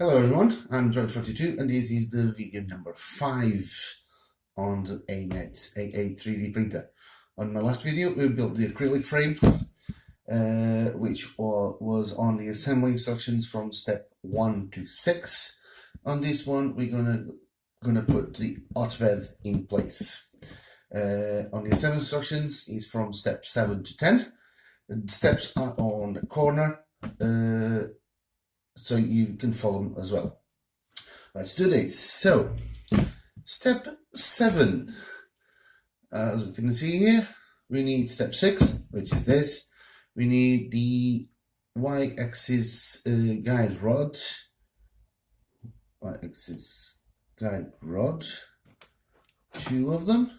Hello everyone, I'm George42 and this is the video number 5 on the Anet A8 3D printer. On my last video we built the acrylic frame which was on the assembly instructions from step 1 to 6. On this one we're gonna put the hotbed in place. On the assembly instructions is from step 7 to 10. The steps are on the corner so you can follow them as well. Let's do this. So, step 7. As we can see here, we need step 6, which is this. We need the y-axis guide rod. Y-axis guide rod. 2 of them.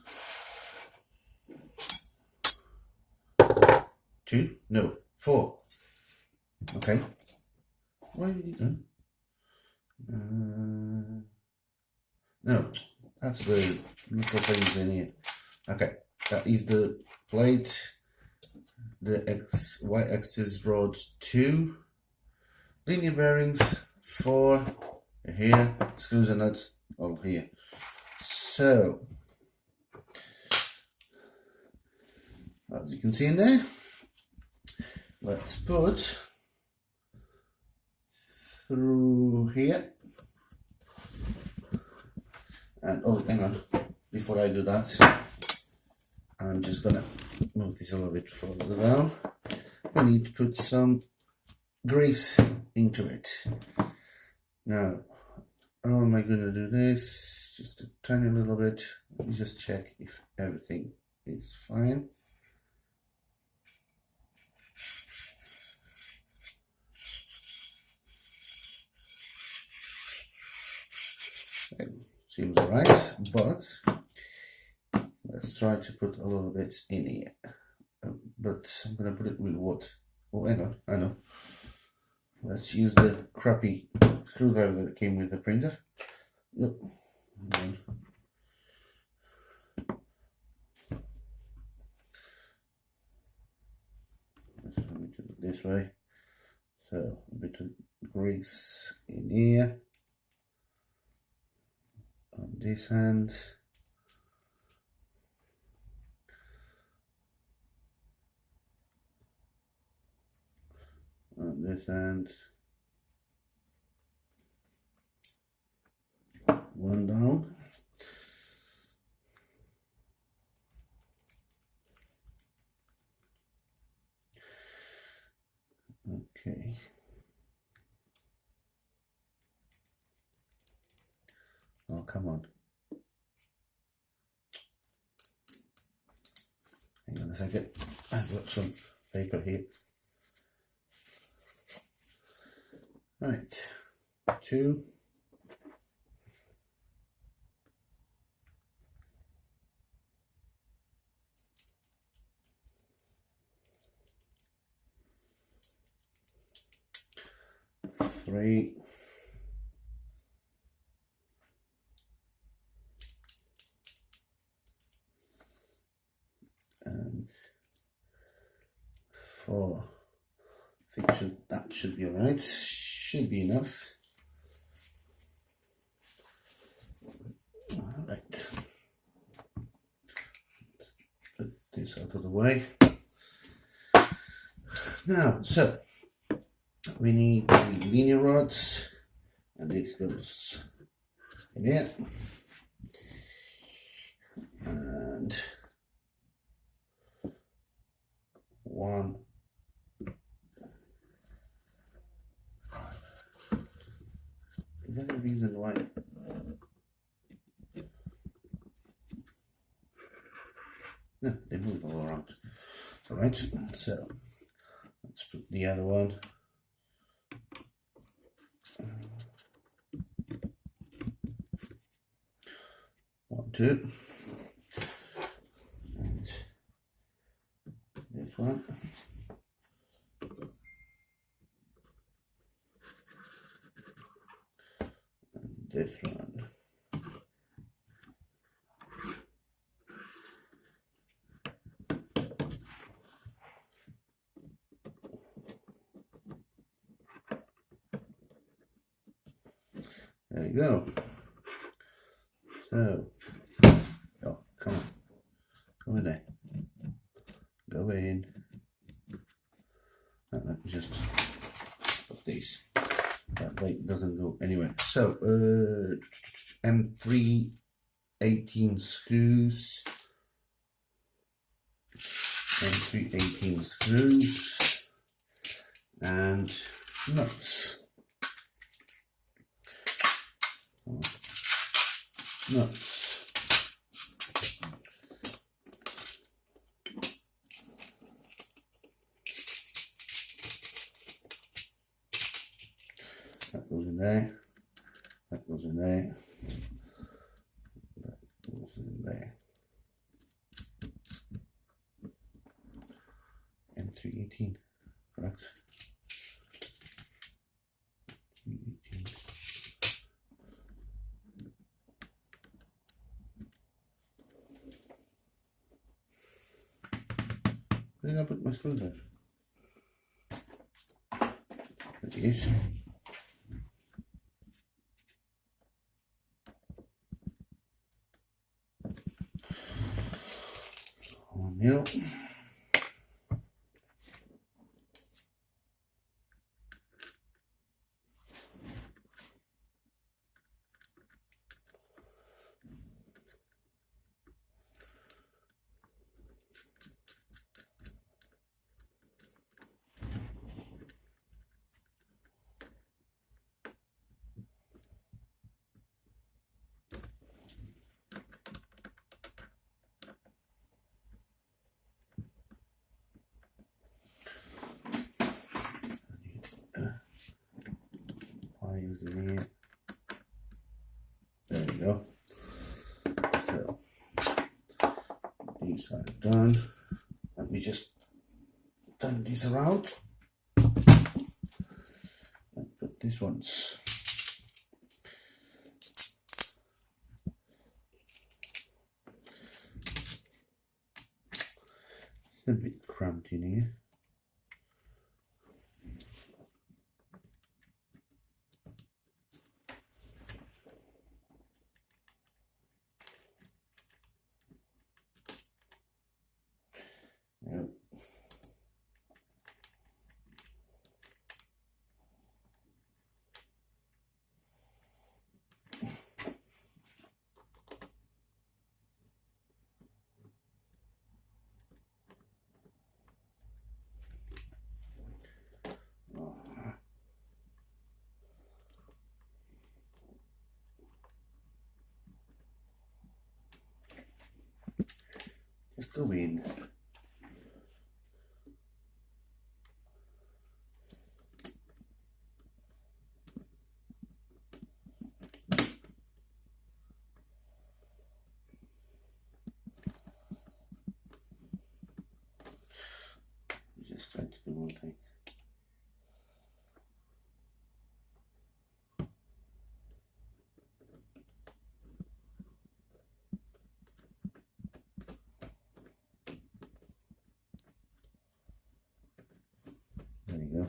2? No, 4. Okay. Why did you no, that's the little things in here. Okay, that is the plate, the y-axis rod 2, linear bearings 4 here, screws and nuts all here. So, as you can see in there, let's put through here, and oh, hang on, before I do that, I'm just gonna move this a little bit further down. We need to put some grease into it. Now, how am I gonna do this? Just a tiny little bit. Let me just check if everything is fine. Seems alright, but let's try to put a little bit in here. But I'm going to put it with what? Oh, hang on, I know. Let's use the crappy screwdriver that came with the printer. Yep. Let me do it this way. So a bit of grease in here. On this hand, on this hand, one down. Okay. Oh, come on. Hang on a second. I've got some paper here. Right. 2. Three. And 4. I think that should be alright. Should be enough. Alright. Put this out of the way. Now, so we need the linear rods, and this goes in here. And 1. Is that the reason why? No, they move all around. Alright, so let's put the other one. One, 2. And this one. And this one. There we go. So, oh, come on, go in there, go in. Let me just put these. That weight doesn't go anywhere. So, M3 18 screws. M3 18 screws and nuts. Nuts. That goes in there. That goes in there. That goes in there. M318, correct? 318. Where did I put my screwdriver? There it is. One mil. Pliers in here. There we go. So these are done. Let me just turn these around and put these ones. It's a bit cramped in here. Yep. Let's go in. Just trying to do one thing. There you go.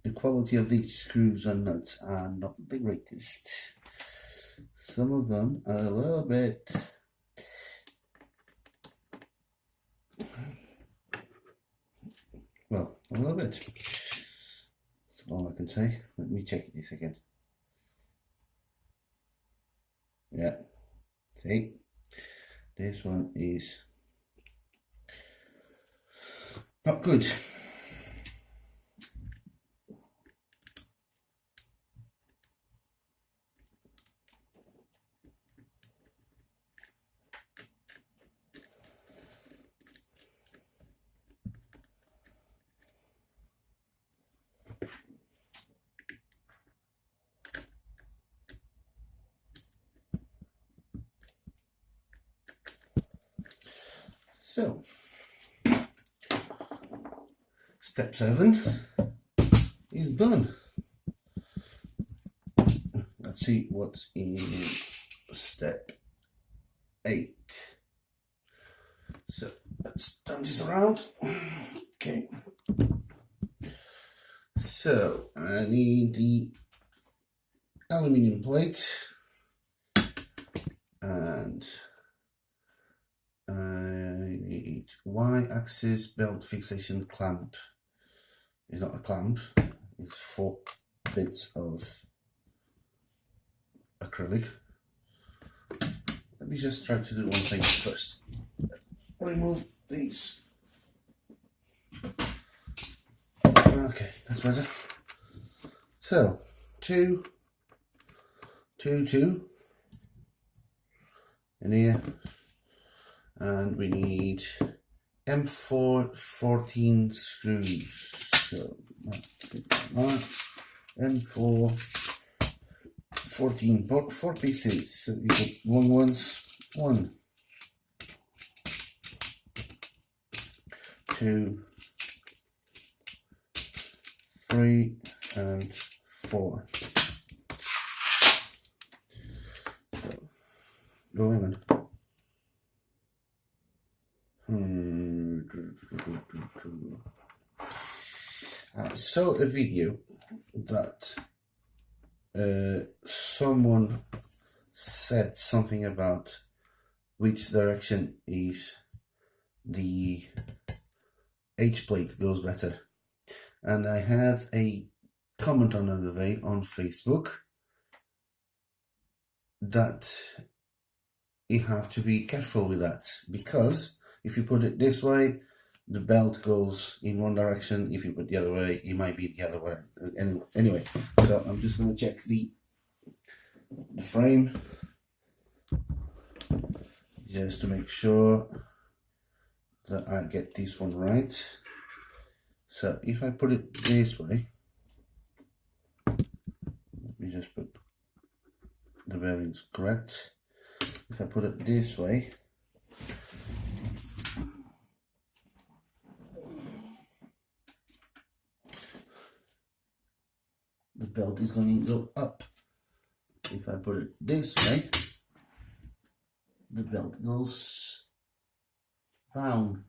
The quality of these screws and nuts are not the greatest. Some of them are a little bit well, a little bit. That's all I can say. Let me check this again. Yeah. See? This one is not good. So, step 7 is done. Let's see what's in step 8. So, let's turn this around. Okay. So, I need the aluminium plate, and I need Y-axis belt fixation clamp. It's not a clamp, it's 4 bits of acrylic. Let me just try to do one thing first. Remove these. Okay, that's better. So, 2, 2, 2 in here, and we need M4 14 screws. So, M4 14, 4 pieces. So you got long ones, 1, 2, 3, and 4. So, going on. I saw a video that someone said something about which direction is the H plate goes better, and I had a comment on the other day on Facebook that you have to be careful with that, because if you put it this way, the belt goes in one direction. If you put it the other way, it might be the other way. Anyway, so I'm just going to check the frame just to make sure that I get this one right. So if I put it this way, let me just put the bearings correct. If I put it this way, the belt is going to go up. If I put it this way, the belt goes down.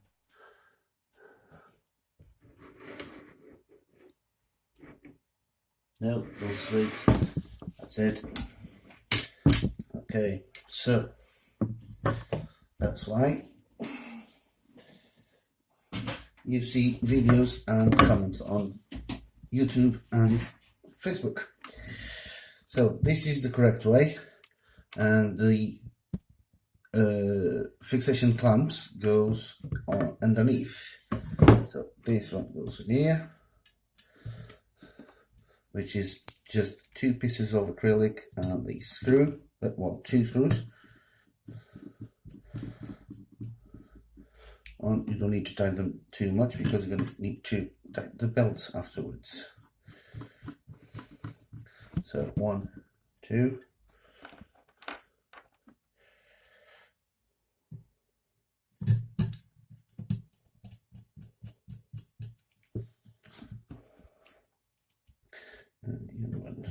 No, go straight. That's it. Okay, so that's why you see videos and comments on YouTube and Facebook. So this is the correct way, and the fixation clamps goes on underneath. So this one goes in here, which is just 2 pieces of acrylic and a screw, well, 2 screws. You don't need to tighten them too much because you're going to need to tighten the belts afterwards. So 1, 2. And the other one.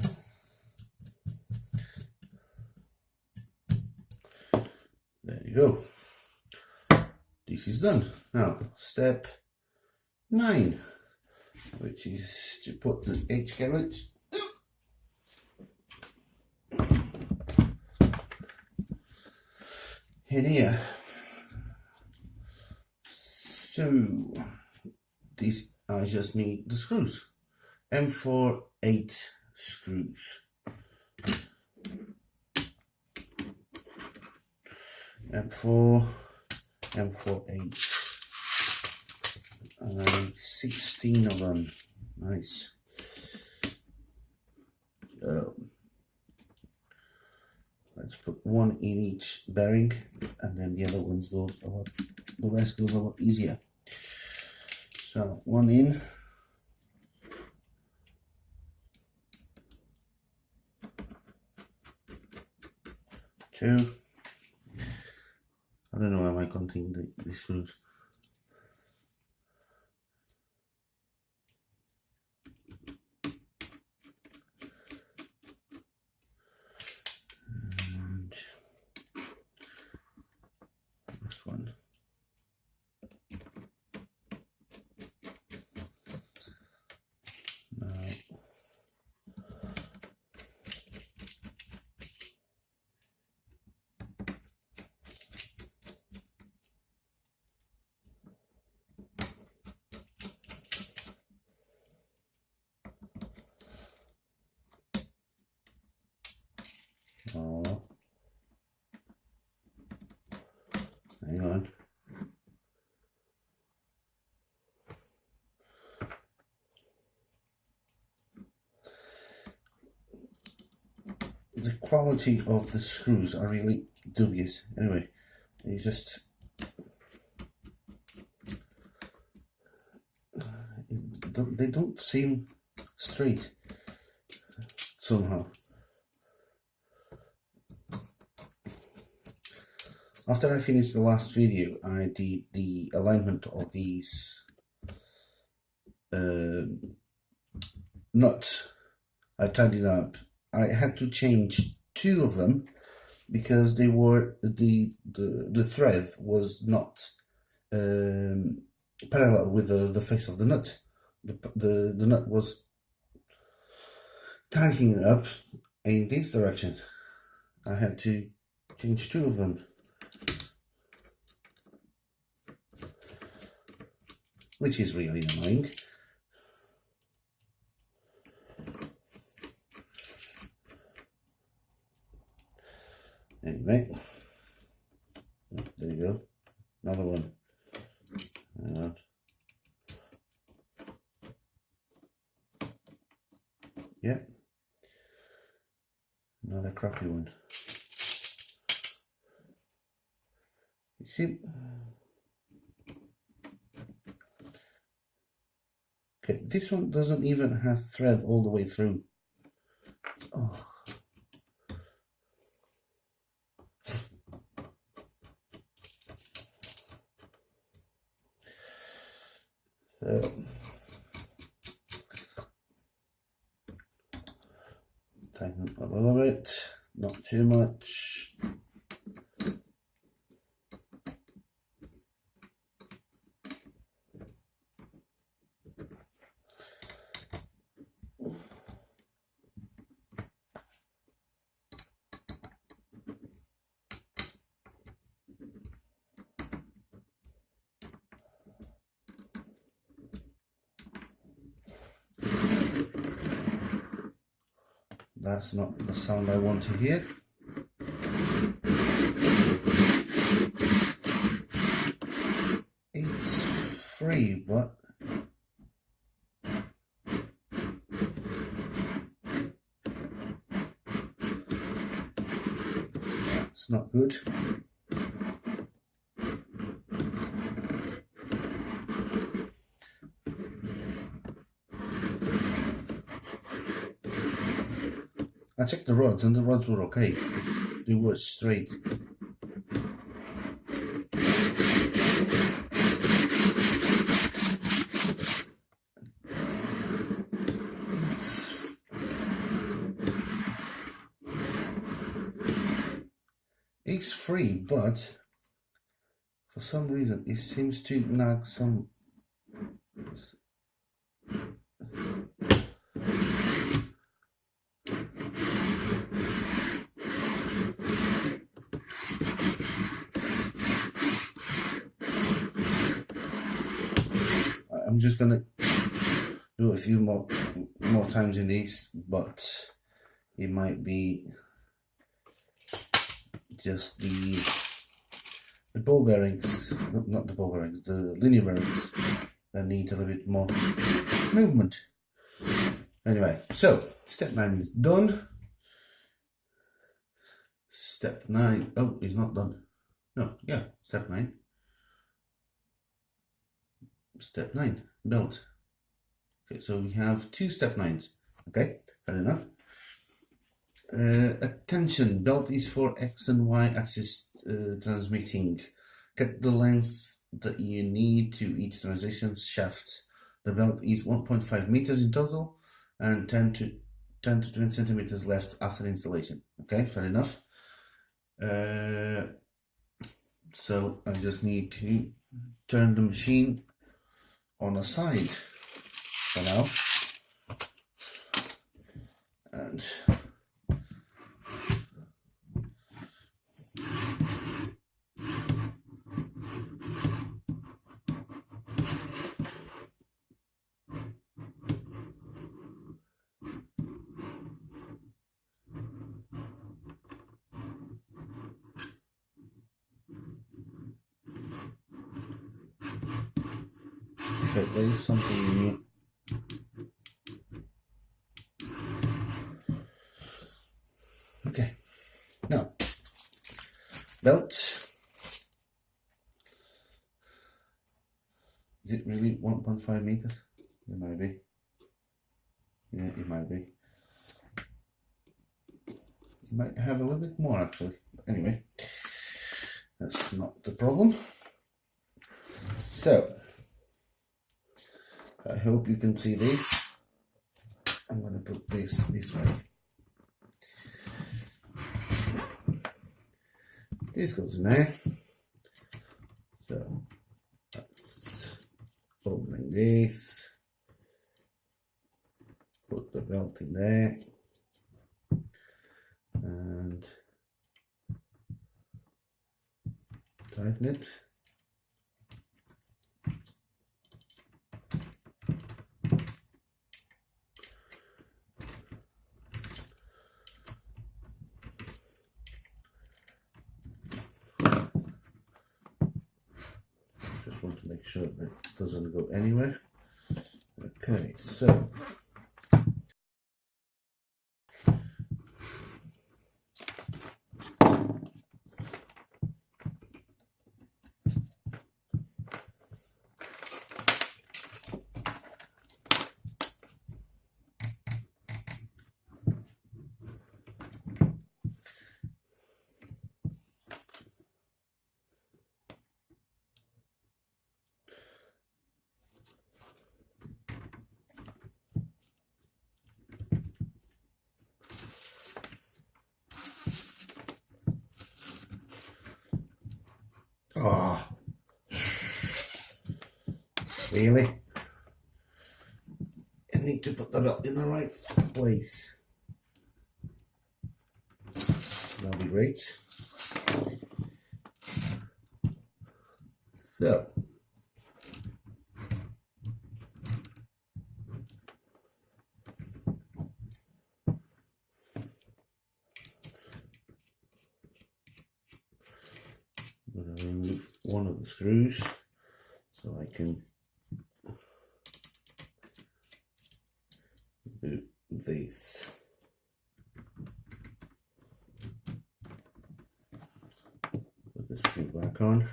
There you go. This is done. Now, step 9, which is to put the H carriage in here. So, this I just need the screws. M4 8 screws. M4 8, and 16 of them. Nice. Let's put 1 in each bearing, and then the other ones the rest goes a lot easier. So 1 in. 2. I don't know, am I counting the screws? And this one. Now Hang on. The quality of the screws are really dubious. Anyway, you just they don't seem straight somehow. After I finished the last video, I did the alignment of these nuts. I tidied up. I had to change 2 of them because they were the thread was not parallel with the face of the nut. The nut was tightening up in this direction. I had to change 2 of them, which is really annoying. Anyway, there you go. Another one. Yeah. Another crappy one. You see? Okay, this one doesn't even have thread all the way through. Oh. So, tighten up a little bit, not too much. That's not the sound I want to hear. It's free, but that's not good. I checked the rods and the rods were okay. They were straight. It's free, but for some reason it seems to nag some. I'm just gonna do a few more times in these, but it might be just the ball bearings, not the ball bearings, the linear bearings that need a little bit more movement. Anyway, so step 9 is done. Step 9, oh, it's not done. No, yeah, step 9. Step 9, belt. Okay, so we have 2 step 9s. Okay, fair enough. Attention, belt is for X and Y axis transmitting. Get the length that you need to each transition shaft. The belt is 1.5 meters in total and 10 to 20 centimeters left after installation. Okay, fair enough. So I just need to turn the machine on a side for now. And Okay, there is something new. Okay, now belt. Is it really 1.5 meters? It might be. Yeah, it might be. It might have a little bit more actually. But anyway, that's not the problem. So, I hope you can see this. I'm going to put this way. This goes in there. So, that's opening this. Put the belt in there. And tighten it. Just want to make sure that it doesn't go anywhere. Okay, so oh, really? I need to put the belt in the right place. That'll be great. So, I'm going to remove one of the screws so I can do this. Put the screw back on.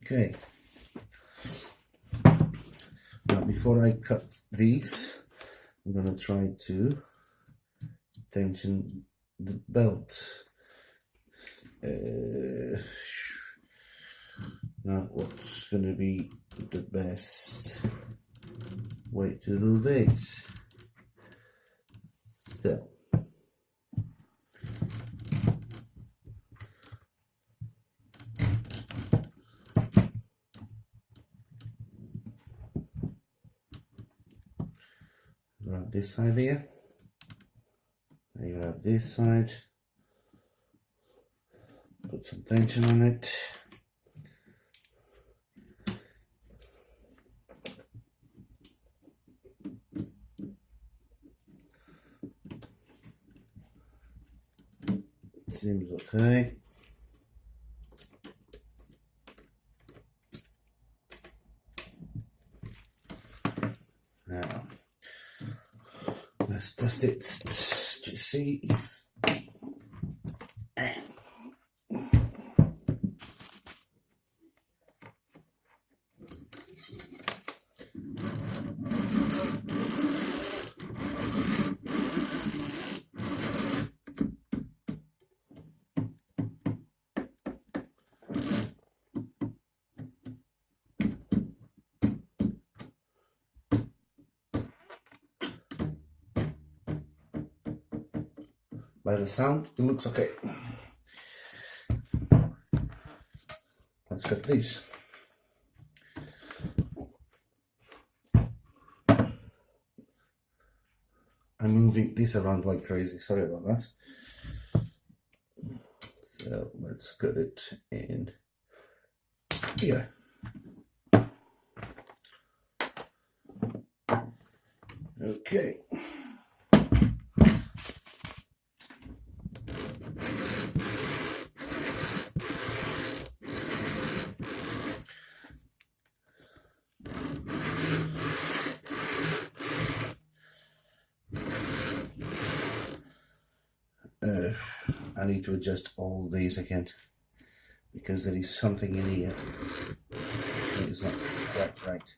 Okay. Now before I cut these, I'm going to try to tension the belt. Now what's going to be the best way to do this? So grab this side here, and grab this side, put some tension on it. Seems okay. Now let's test it to see if by the sound it looks okay. Let's cut these. I'm moving this around like crazy, sorry about that. So let's cut it in here. Okay. need to adjust all these again because there is something in here that is not quite right.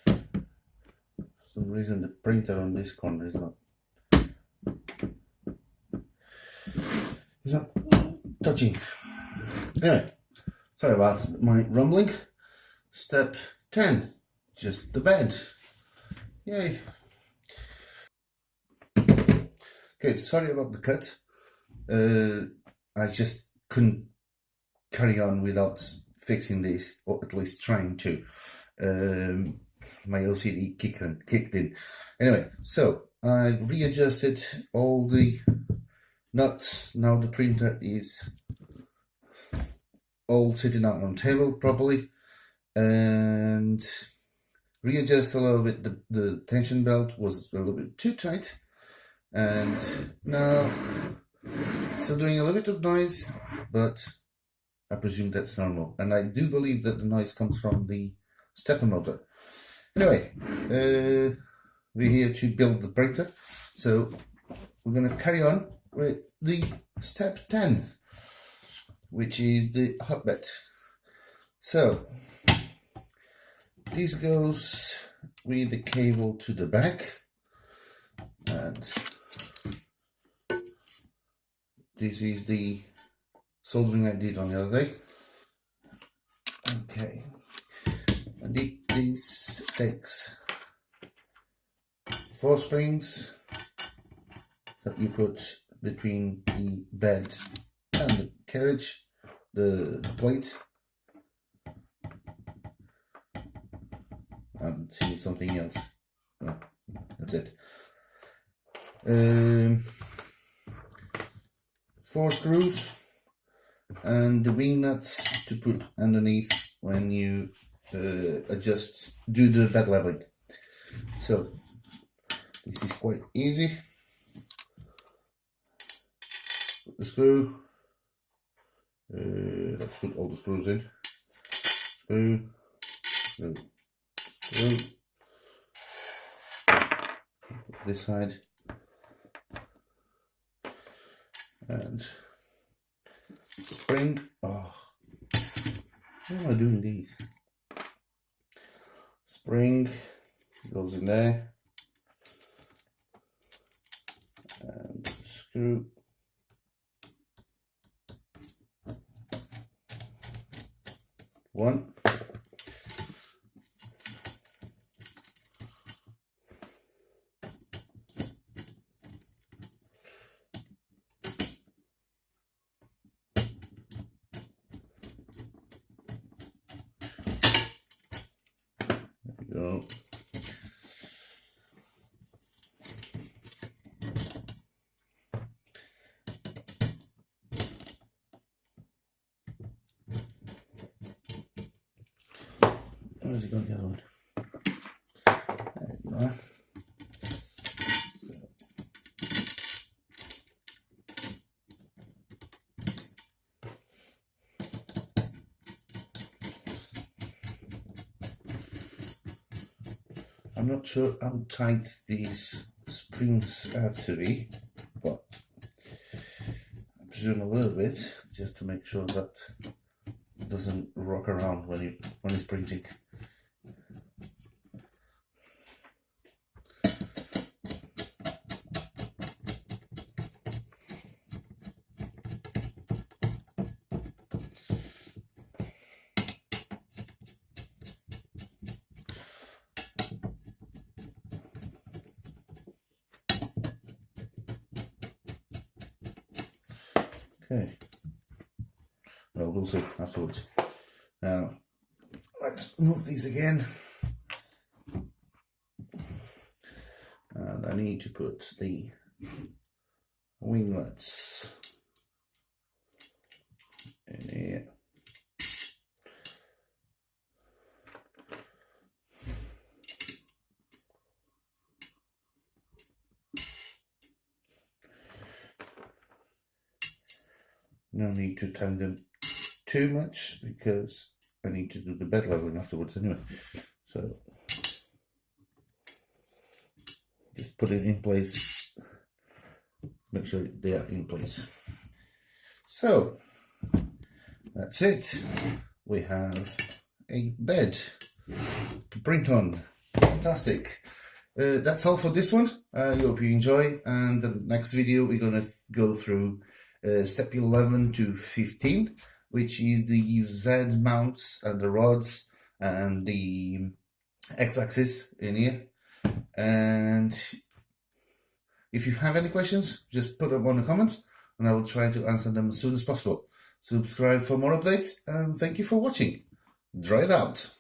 For some reason the printer on this corner is not touching. Anyway, sorry about my rumbling. Step 10, just the bed. Yay. Okay, sorry about the cut. I just couldn't carry on without fixing this, or at least trying to. My OCD kicked in. Anyway, so I readjusted all the nuts. Now the printer is all sitting out on the table properly, and readjust a little bit. The tension belt was a little bit too tight, and now still doing a little bit of noise, but I presume that's normal, and I do believe that the noise comes from the stepper motor. Anyway, we're here to build the printer, so we're going to carry on with the step 10, which is the hotbed. So this goes with the cable to the back, and this is the soldering I did on the other day. Okay, and this takes 4 springs that you put between the bed and the carriage, the plate. I'm seeing something else. No, that's it. 4 screws and the wing nuts to put underneath when you do the bed leveling. So this is quite easy. Put the screw. Let's put all the screws in. Screw, screw, screw. This side. And spring. Oh, why am I doing these? Spring goes in there, and screw. One. Go. Where's it going, the other one? There you are. I'm not sure how tight these springs have to be, but I presume a little bit, just to make sure that it doesn't rock around when it's printing. Okay, well, we'll see afterwards. Now, let's move these again. And I need to put the winglets in here. No need to tighten them too much because I need to do the bed leveling afterwards anyway. So just put it in place make sure they are in place. So that's it. We have a bed to print on. Fantastic. That's all for this one. I hope you enjoy, and the next video we're gonna go through step 11 to 15, which is the Z mounts and the rods and the X-axis in here. And if you have any questions, just put them on the comments and I will try to answer them as soon as possible. Subscribe for more updates, and thank you for watching. Dry it out.